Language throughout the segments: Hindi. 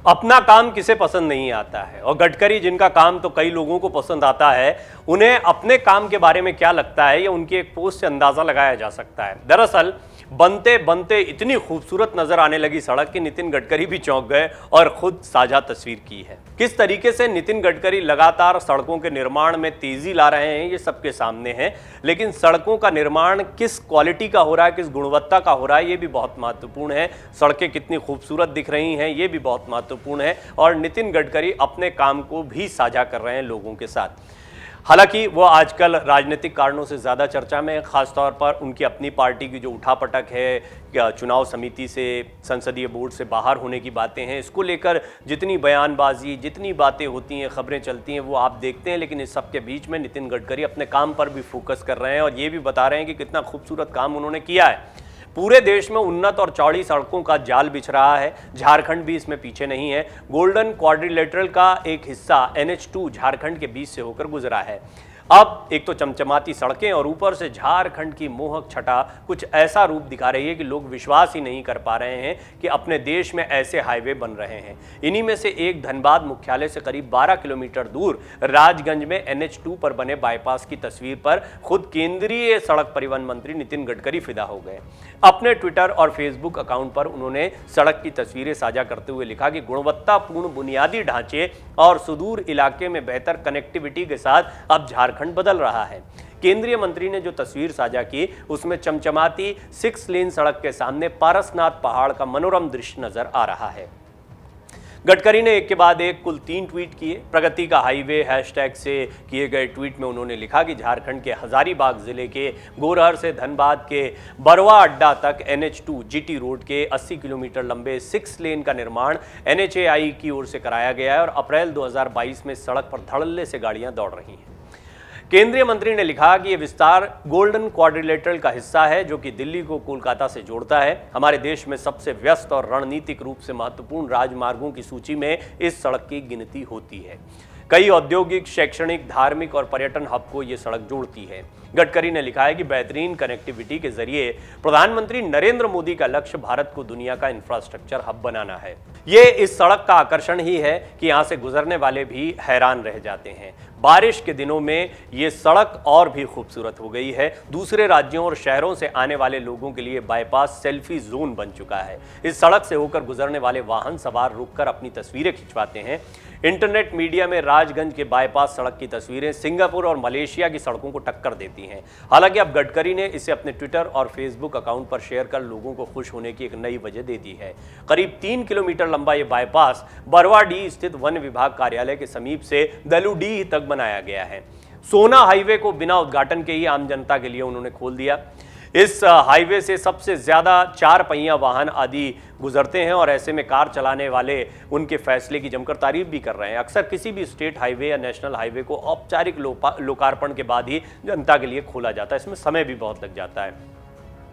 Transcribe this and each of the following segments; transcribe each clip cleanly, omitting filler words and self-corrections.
अपना काम किसे पसंद नहीं आता है, और गडकरी जिनका काम तो कई लोगों को पसंद आता है, उन्हें अपने काम के बारे में क्या लगता है, ये उनकी एक पोस्ट से अंदाजा लगाया जा सकता है। दरअसल बनते बनते इतनी खूबसूरत नजर आने लगी सड़क कि नितिन गडकरी भी चौंक गए और खुद साझा तस्वीर की है। किस तरीके से नितिन गडकरी लगातार सड़कों के निर्माण में तेजी ला रहे हैं ये सबके सामने है, लेकिन सड़कों का निर्माण किस क्वालिटी का हो रहा है, किस गुणवत्ता का हो रहा है, ये भी बहुत महत्वपूर्ण है। सड़कें कितनी खूबसूरत दिख रही हैं ये भी बहुत महत्वपूर्ण है, और नितिन गडकरी अपने काम को भी साझा कर रहे हैं लोगों के साथ। हालांकि वो आजकल राजनीतिक कारणों से ज़्यादा चर्चा में है, खासतौर पर उनकी अपनी पार्टी की जो उठापटक है, चुनाव समिति से, संसदीय बोर्ड से बाहर होने की बातें हैं, इसको लेकर जितनी बयानबाजी, जितनी बातें होती हैं, खबरें चलती हैं, वो आप देखते हैं। लेकिन इस सब के बीच में नितिन गडकरी अपने काम पर भी फोकस कर रहे हैं और ये भी बता रहे हैं कि कितना खूबसूरत काम उन्होंने किया है। पूरे देश में उन्नत और चौड़ी सड़कों का जाल बिछ रहा है, झारखंड भी इसमें पीछे नहीं है। गोल्डन क्वाड्रिलेटरल का एक हिस्सा NH2 झारखंड के बीच से होकर गुजरा है। अब एक तो चमचमाती सड़कें और ऊपर से झारखंड की मोहक छटा कुछ ऐसा रूप दिखा रही है कि लोग विश्वास ही नहीं कर पा रहे हैं कि अपने देश में ऐसे हाईवे बन रहे हैं। इन्हीं में से एक धनबाद मुख्यालय से करीब 12 किलोमीटर दूर राजगंज में NH2 पर बने बाईपास की तस्वीर पर खुद केंद्रीय सड़क परिवहन मंत्री नितिन गडकरी फिदा हो गए। अपने ट्विटर और फेसबुक अकाउंट पर उन्होंने सड़क की तस्वीरें साझा करते हुए लिखा कि गुणवत्तापूर्ण बुनियादी ढांचे और सुदूर इलाके में बेहतर कनेक्टिविटी के साथ अब झारखंड बदल रहा है। केंद्रीय मंत्री ने जो तस्वीर साझा की उसमें चमचमाती 6 लेन सड़क के सामने पारसनाथ पहाड़ का मनोरम दृश्य नजर आ रहा है। गडकरी ने एक के बाद एक कुल 3 ट्वीट किए। प्रगति का हाईवे हैशटैग से किए गए ट्वीट में उन्होंने लिखा कि झारखंड के हजारीबाग जिले के गोरहर से धनबाद के बरवा अड्डा तक NH2 GT रोड के 80 किलोमीटर लंबे 6 लेन का निर्माण NHAI की ओर से कराया गया है और अप्रैल 2022 में सड़क पर धड़ल्ले से गाड़ियां दौड़ रही हैं। केंद्रीय मंत्री ने लिखा कि यह विस्तार गोल्डन क्वाड्रिलेटरल का हिस्सा है जो कि दिल्ली को कोलकाता से जोड़ता है। हमारे देश में सबसे व्यस्त और रणनीतिक रूप से महत्वपूर्ण राजमार्गों की सूची में इस सड़क की गिनती होती है। कई औद्योगिक, शैक्षणिक, धार्मिक और पर्यटन हब को यह सड़क जोड़ती है। गडकरी ने लिखा है कि बेहतरीन कनेक्टिविटी के जरिए प्रधानमंत्री नरेंद्र मोदी का लक्ष्य भारत को दुनिया का इंफ्रास्ट्रक्चर हब बनाना है। ये इस सड़क का आकर्षण ही है कि यहां से गुजरने वाले भी हैरान रह जाते हैं। बारिश के दिनों में ये सड़क और भी खूबसूरत हो गई है। दूसरे राज्यों और शहरों से आने वाले लोगों के लिए बाईपास सेल्फी जोन बन चुका है। इस सड़क से होकर गुजरने वाले वाहन सवार रुककर अपनी तस्वीरें खिंचवाते हैं। इंटरनेट मीडिया में राजगंज के बाईपास सड़क की तस्वीरें सिंगापुर और मलेशिया की सड़कों को टक्कर देती हैं। हालांकि अब गडकरी ने इसे अपने ट्विटर और फेसबुक अकाउंट पर शेयर कर लोगों को खुश होने की एक नई वजह दे दी है। करीब 3 किलोमीटर लंबा ये बाईपास बरवाडीह स्थित वन विभाग कार्यालय के समीप से दलुडीह तक बनाया गया है। सोना हाईवे को बिना उद्घाटन के ही आम जनता के लिए उन्होंने खोल दिया। इस हाईवे से सबसे ज़्यादा 4 पहिया वाहन आदि गुजरते हैं और ऐसे में कार चलाने वाले उनके फैसले की जमकर तारीफ भी कर रहे हैं। अक्सर किसी भी स्टेट हाईवे या नेशनल हाईवे को औपचारिक लोकार्पण के बाद ही जनता के लिए खोला जाता है। इसमें समय भी बहुत लग जाता है।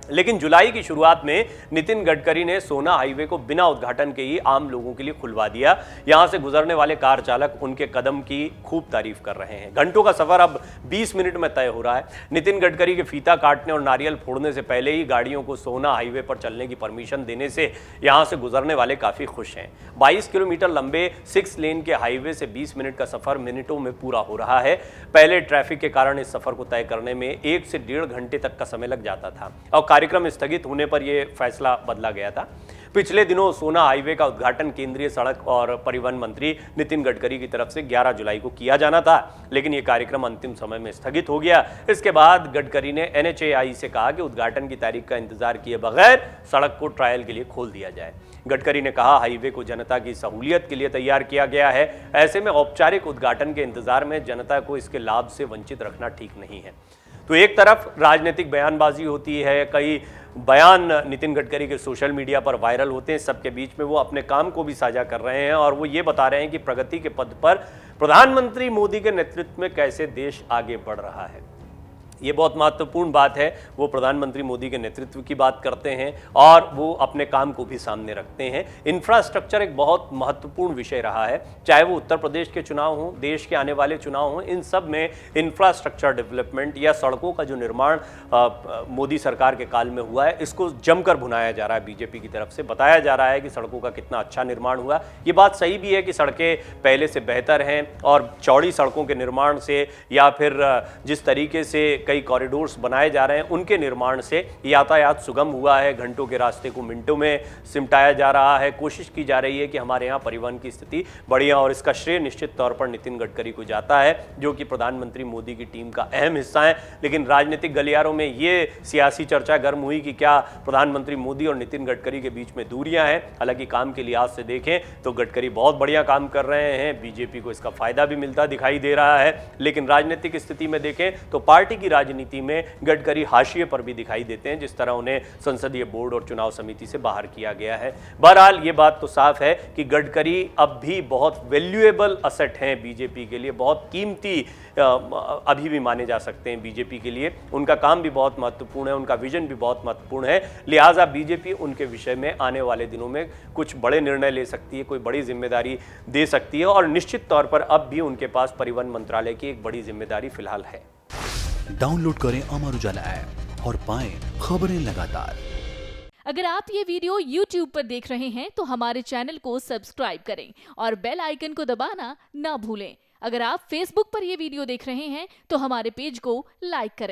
लेकिन जुलाई की शुरुआत में नितिन गडकरी ने सोना हाईवे को बिना उद्घाटन के ही आम लोगों के लिए खुलवा दिया। यहां से गुजरने वाले कार चालक उनके कदम की खूब तारीफ कर रहे हैं। घंटों का सफर अब 20 मिनट में तय हो रहा है। नितिन गडकरी के फीता काटने और नारियल फोड़ने से पहले ही गाड़ियों को सोना हाईवे पर चलने की परमिशन देने से यहां से गुजरने वाले काफी खुश हैं। 22 किलोमीटर लंबे 6 लेन के हाईवे से 20 मिनट का सफर मिनटों में पूरा हो रहा है। पहले ट्रैफिक के कारण इस सफर को तय करने में 1 से 1.5 घंटे तक का समय लग जाता था और कार्यक्रम स्थगित होने पर यह फैसला बदला गया था। पिछले दिनों सोना हाईवे का उद्घाटन केंद्रीय सड़क और परिवहन मंत्री नितिन गडकरी की तरफ से 11 जुलाई को किया जाना था, लेकिन यह कार्यक्रम अंतिम समय में स्थगित हो गया। इसके बाद गडकरी ने NHAI से कहा कि उद्घाटन की तारीख का इंतजार किए बगैर सड़क को ट्रायल के लिए खोल दिया जाए। गडकरी ने कहा, हाईवे को जनता की सहूलियत के लिए तैयार किया गया है। ऐसे में औपचारिक उद्घाटन के इंतजार में जनता को इसके लाभ से वंचित रखना ठीक नहीं है। तो एक तरफ राजनीतिक बयानबाजी होती है, कई बयान नितिन गडकरी के सोशल मीडिया पर वायरल होते हैं, सबके बीच में वो अपने काम को भी साझा कर रहे हैं और वो ये बता रहे हैं कि प्रगति के पद पर प्रधानमंत्री मोदी के नेतृत्व में कैसे देश आगे बढ़ रहा है। ये बहुत महत्वपूर्ण बात है। वो प्रधानमंत्री मोदी के नेतृत्व की बात करते हैं और वो अपने काम को भी सामने रखते हैं। इंफ्रास्ट्रक्चर एक बहुत महत्वपूर्ण विषय रहा है, चाहे वो उत्तर प्रदेश के चुनाव हों, देश के आने वाले चुनाव हों, इन सब में इंफ्रास्ट्रक्चर डेवलपमेंट या सड़कों का जो निर्माण मोदी सरकार के काल में हुआ है, इसको जमकर भुनाया जा रहा है। बीजेपी की तरफ से बताया जा रहा है कि सड़कों का कितना अच्छा निर्माण हुआ। ये बात सही भी है कि सड़कें पहले से बेहतर हैं और चौड़ी सड़कों के निर्माण से या फिर जिस तरीके से कई कॉरिडोर्स बनाए जा रहे हैं उनके निर्माण से यातायात सुगम हुआ है। घंटों के रास्ते को मिनटों में सिमटाया जा रहा है। कोशिश की जा रही है कि हमारे यहाँ परिवहन की स्थिति बढ़िया, और इसका श्रेय निश्चित तौर पर नितिन गडकरी को जाता है, जो कि प्रधानमंत्री मोदी की टीम का अहम हिस्सा है। लेकिन राजनीतिक गलियारों में ये सियासी चर्चा गर्म हुई कि क्या प्रधानमंत्री मोदी और नितिन गडकरी के बीच में दूरियां हैं। हालांकि काम के लिहाज से देखें तो गडकरी बहुत बढ़िया काम कर रहे हैं, बीजेपी को इसका फायदा भी मिलता दिखाई दे रहा है। लेकिन राजनीतिक स्थिति में देखें तो पार्टी की राजनीति में गडकरी हाशिए पर भी दिखाई देते हैं, जिस तरह उन्हें संसदीय बोर्ड और चुनाव समिति से बाहर किया गया है। बहरहाल ये बात तो साफ है कि गडकरी अब भी बहुत वैल्यूएबल असेट हैं बीजेपी के लिए, बहुत कीमती अभी भी माने जा सकते हैं बीजेपी के लिए। उनका काम भी बहुत महत्वपूर्ण है, उनका विजन भी बहुत महत्वपूर्ण है। लिहाजा बीजेपी उनके विषय में आने वाले दिनों में कुछ बड़े निर्णय ले सकती है, कोई बड़ी जिम्मेदारी दे सकती है, और निश्चित तौर पर अब भी उनके पास परिवहन मंत्रालय की एक बड़ी जिम्मेदारी फिलहाल है। डाउनलोड करें अमर उजाला ऐप और पाएं खबरें लगातार। अगर आप ये वीडियो YouTube पर देख रहे हैं तो हमारे चैनल को सब्सक्राइब करें और बेल आइकन को दबाना ना भूलें। अगर आप Facebook पर ये वीडियो देख रहे हैं तो हमारे पेज को लाइक करें।